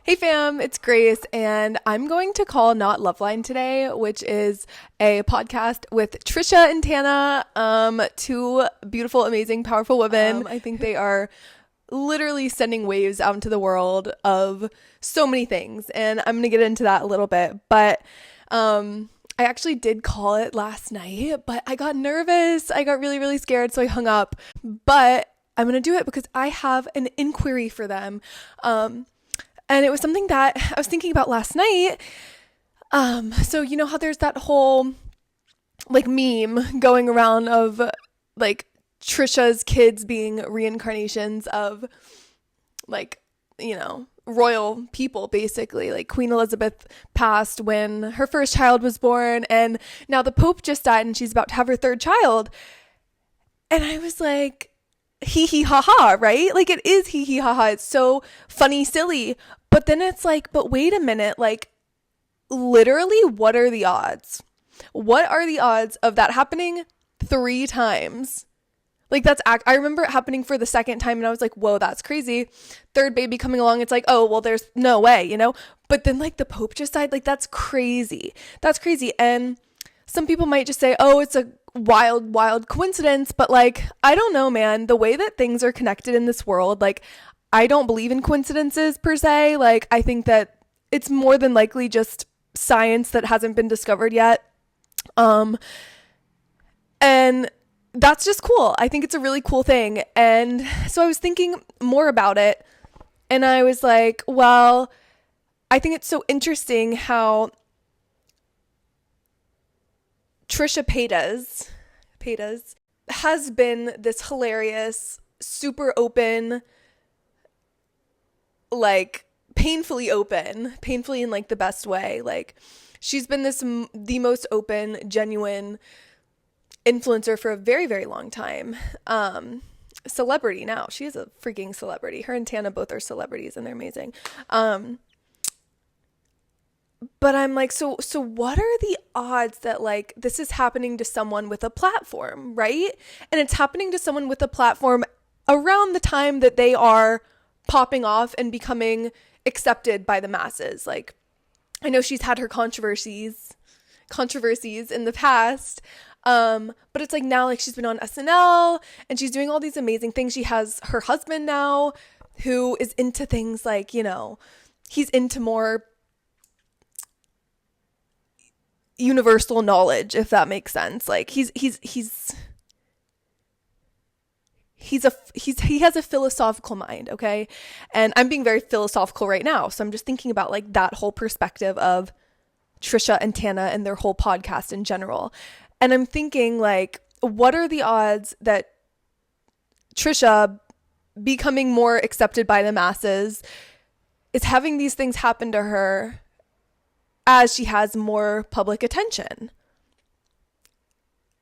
Hey fam, it's Grace, and I'm going to call not Loveline today, which is a podcast with Trisha and Tana, two beautiful, amazing, powerful women. I think they are literally sending waves out into the world of so many things, and I'm gonna get into that a little bit. But I actually did call it last night, but I got nervous. I got really, really scared, so I hung up. But I'm gonna do it because I have an inquiry for them. And it was something that I was thinking about last night. So you know how there's that whole like meme going around of like Trisha's kids being reincarnations of like, royal people, basically. Like Queen Elizabeth passed when her first child was born, and now the Pope just died and she's about to have her third child. And I was like, hee hee ha ha, right? Like it is hee hee ha ha. It's so funny, silly. But then it's like, but wait a minute, like literally what are the odds? What are the odds of that happening 3 times? Like I remember it happening for the second time and I was like, whoa, that's crazy. Third baby coming along, it's like, oh, well, there's no way, But then like the Pope just died. Like that's crazy. That's crazy. And some people might just say, oh, it's a wild coincidence. But like, I don't know, man, the way that things are connected in this world, like I don't believe in coincidences per se. Like I think that it's more than likely just science that hasn't been discovered yet. And that's just cool. I think it's a really cool thing. And so I was thinking more about it and I was like, well, I think it's so interesting how Trisha Paytas has been this hilarious, super open, like painfully in like the best way. Like she's been the most open, genuine influencer for a very, very long time. Celebrity now. She is a freaking celebrity. Her and Tana both are celebrities and they're amazing. But I'm like, so what are the odds that like this is happening to someone with a platform, right? And it's happening to someone with a platform around the time that they are popping off and becoming accepted by the masses. Like I know she's had her controversies in the past. But it's like now like she's been on SNL and she's doing all these amazing things. She has her husband now who is into things like, he's into more universal knowledge, if that makes sense. Like he has a philosophical mind, okay? And I'm being very philosophical right now. So I'm just thinking about like that whole perspective of Trisha and Tana and their whole podcast in general. And I'm thinking like, what are the odds that Trisha becoming more accepted by the masses is having these things happen to her as she has more public attention?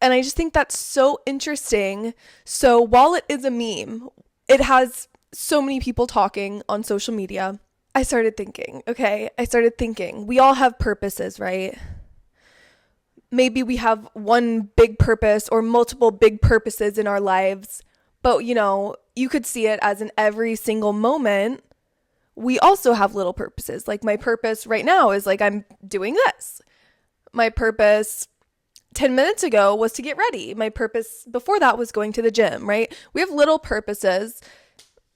And I just think that's so interesting. So while it is a meme, it has so many people talking on social media. I started thinking, we all have purposes, right? Maybe we have one big purpose or multiple big purposes in our lives, but you could see it as in every single moment, we also have little purposes. Like my purpose right now is like, I'm doing this. My purpose 10 minutes ago was to get ready. My purpose before that was going to the gym, right? We have little purposes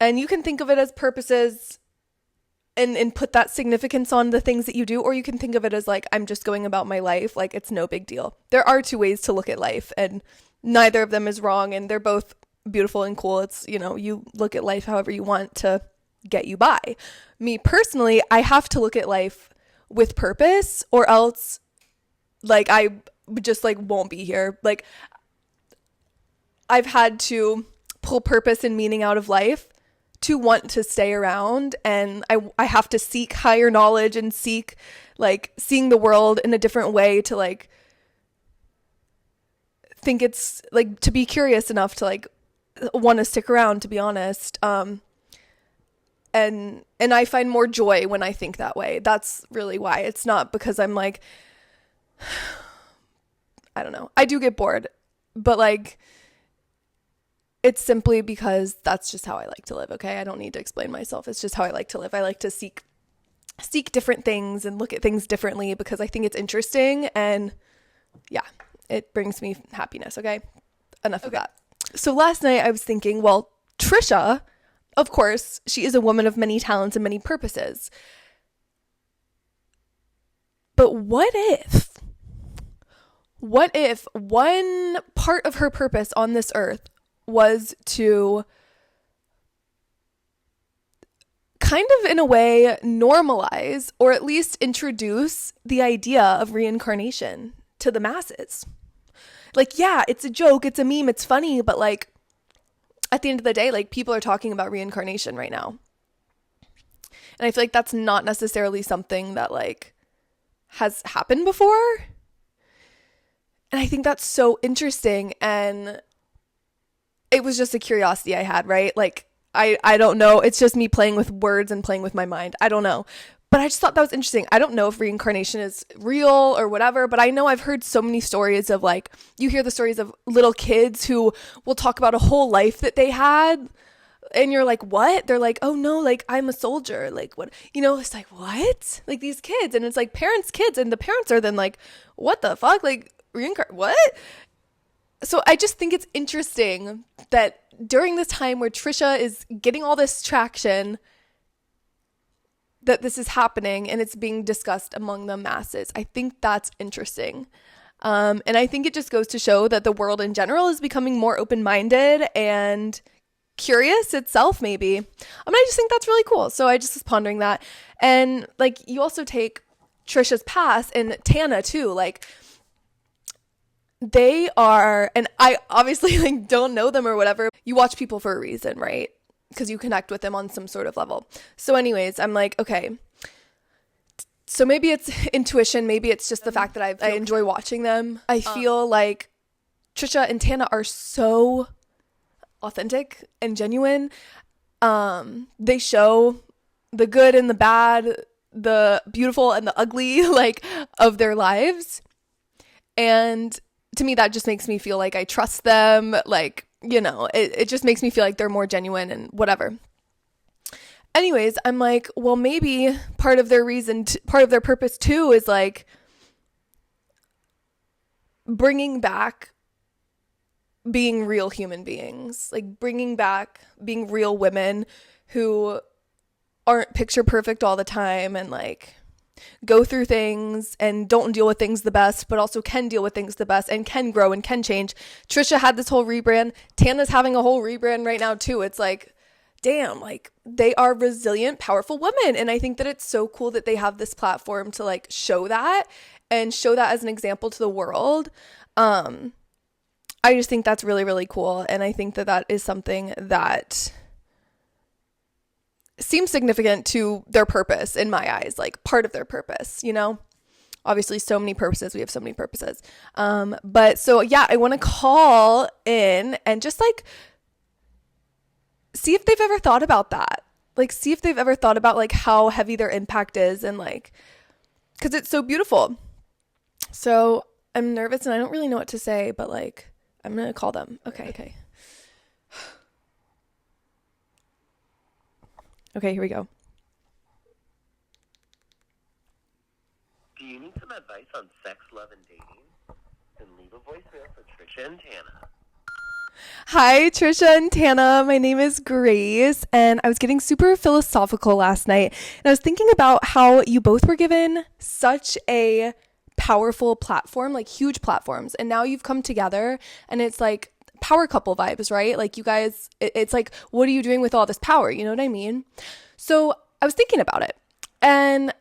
and you can think of it as purposes and put that significance on the things that you do, or you can think of it as like, I'm just going about my life. Like it's no big deal. There are 2 ways to look at life and neither of them is wrong. And they're both beautiful and cool. It's, you look at life however you want to get you by. Me personally, I have to look at life with purpose or else like I just like won't be here. Like I've had to pull purpose and meaning out of life to want to stay around, and I have to seek higher knowledge and seek like seeing the world in a different way to like think it's like to be curious enough to like want to stick around, to be honest. And I find more joy when I think that way. That's really why. It's not because I'm like, I don't know. I do get bored, but like it's simply because that's just how I like to live, okay? I don't need to explain myself. It's just how I like to live. I like to seek seek different things and look at things differently because I think it's interesting, and yeah, it brings me happiness. Okay, enough of that. So last night I was thinking, well, Trisha, of course, she is a woman of many talents and many purposes. But what if one part of her purpose on this earth was to kind of, in a way, normalize or at least introduce the idea of reincarnation to the masses? Like, yeah, it's a joke, it's a meme, it's funny, but like at the end of the day, like people are talking about reincarnation right now. And I feel like that's not necessarily something that like has happened before. And I think that's so interesting. And it was just a curiosity I had, right? Like, I don't know. It's just me playing with words and playing with my mind. I don't know. But I just thought that was interesting. I don't know if reincarnation is real or whatever, but I know I've heard so many stories of like, you hear the stories of little kids who will talk about a whole life that they had. And you're like, what? They're like, oh no, like I'm a soldier. Like what? You know, it's like, what? Like these kids. And it's like parents' kids. And the parents are then like, what the fuck? Like what? So I just think it's interesting that during this time where Trisha is getting all this traction, that this is happening and it's being discussed among the masses. I think that's interesting. And I think it just goes to show that the world in general is becoming more open-minded and curious itself, maybe. I just think that's really cool. So I just was pondering that. And like, you also take Trisha's past and Tana too, like they are, and I obviously like don't know them or whatever. You watch people for a reason, right? Because you connect with them on some sort of level. So anyways, I'm like, okay, so maybe it's intuition. Maybe it's just the fact that I enjoy watching them. I feel like Trisha and Tana are so authentic and genuine. They show the good and the bad, the beautiful and the ugly, like, of their lives. And to me, that just makes me feel like I trust them. Like, you know, it just makes me feel like they're more genuine and whatever. Anyways, I'm like, well, maybe part of their part of their purpose too is like bringing back being real human beings, like bringing back being real women who aren't picture perfect all the time and like go through things and don't deal with things the best, but also can deal with things the best and can grow and can change. Trisha had this whole rebrand. Tana's having a whole rebrand right now too. It's like, damn, like they are resilient, powerful women. And I think that it's so cool that they have this platform to like show that and show that as an example to the world. I just think that's really, really cool. And I think that that is something that seems significant to their purpose in my eyes, like part of their purpose, you know? Obviously, so many purposes. We have so many purposes. But so, yeah, I want to call in and just like see if they've ever thought about that. Like, see if they've ever thought about like how heavy their impact is and like, because it's so beautiful. So I'm nervous and I don't really know what to say, but like, I'm going to call them. Okay. Okay, here we go. Do you need some advice on sex, love, and dating? Then leave a voicemail for Trisha and Tana. Hi, Trisha and Tana. My name is Grace, and I was getting super philosophical last night, and I was thinking about how you both were given such a powerful platform, like huge platforms, and now you've come together, and it's like power couple vibes, right? Like you guys, it's like, what are you doing with all this power? You know what I mean? So I was thinking about it, and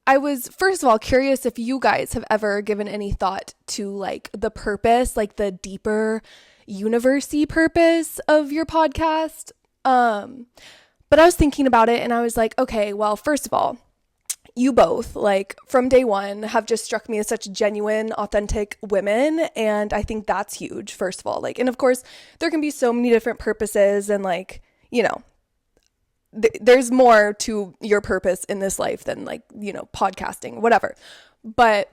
I was, first of all, curious if you guys have ever given any thought to like the purpose, like the deeper universe-y purpose of your podcast. But I was thinking about it and I was like, okay, well, first of all, you both, like from day one, have just struck me as such genuine, authentic women. And I think that's huge, first of all. Like, and of course, there can be so many different purposes and like, you know, there's more to your purpose in this life than like, you know, podcasting, whatever. But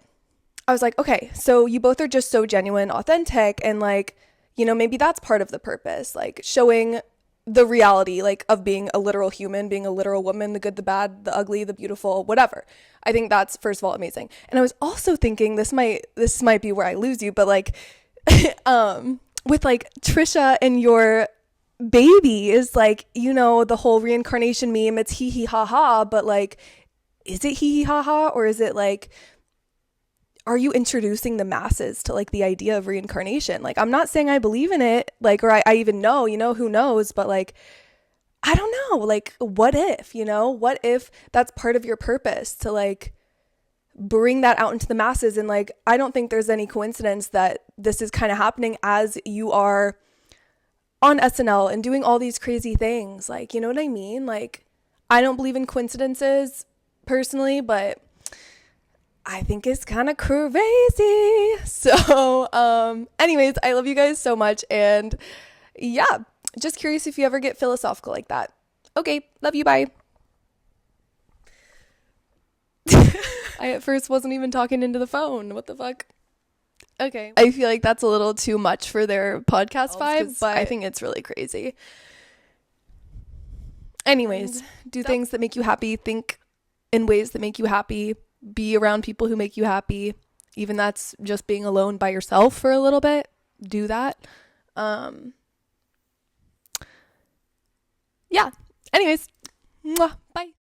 I was like, okay, so you both are just so genuine, authentic, and like, you know, maybe that's part of the purpose, like showing the reality, like, of being a literal human, being a literal woman, the good, the bad, the ugly, the beautiful, whatever. I think that's, first of all, amazing. And I was also thinking, this might be where I lose you, but like, with like Trisha and your baby is like, you know, the whole reincarnation meme, it's hee hee ha ha, but like, is it hee hee ha ha, or is it like, are you introducing the masses to like the idea of reincarnation? Like, I'm not saying I believe in it, like, or I even know, you know, who knows, but like, I don't know, like, what if, you know, what if that's part of your purpose, to like bring that out into the masses? And like, I don't think there's any coincidence that this is kind of happening as you are on SNL and doing all these crazy things. Like, you know what I mean? Like, I don't believe in coincidences personally, but I think it's kind of crazy. So, anyways, I love you guys so much. And yeah, just curious if you ever get philosophical like that. Okay, love you, bye. I at first wasn't even talking into the phone. What the fuck? Okay. I feel like that's a little too much for their podcast vibe, but I think it's really crazy. Anyways, do things that make you happy. Think in ways that make you happy. Be around people who make you happy. Even that's just being alone by yourself for a little bit. Do that. Yeah. Anyways, bye.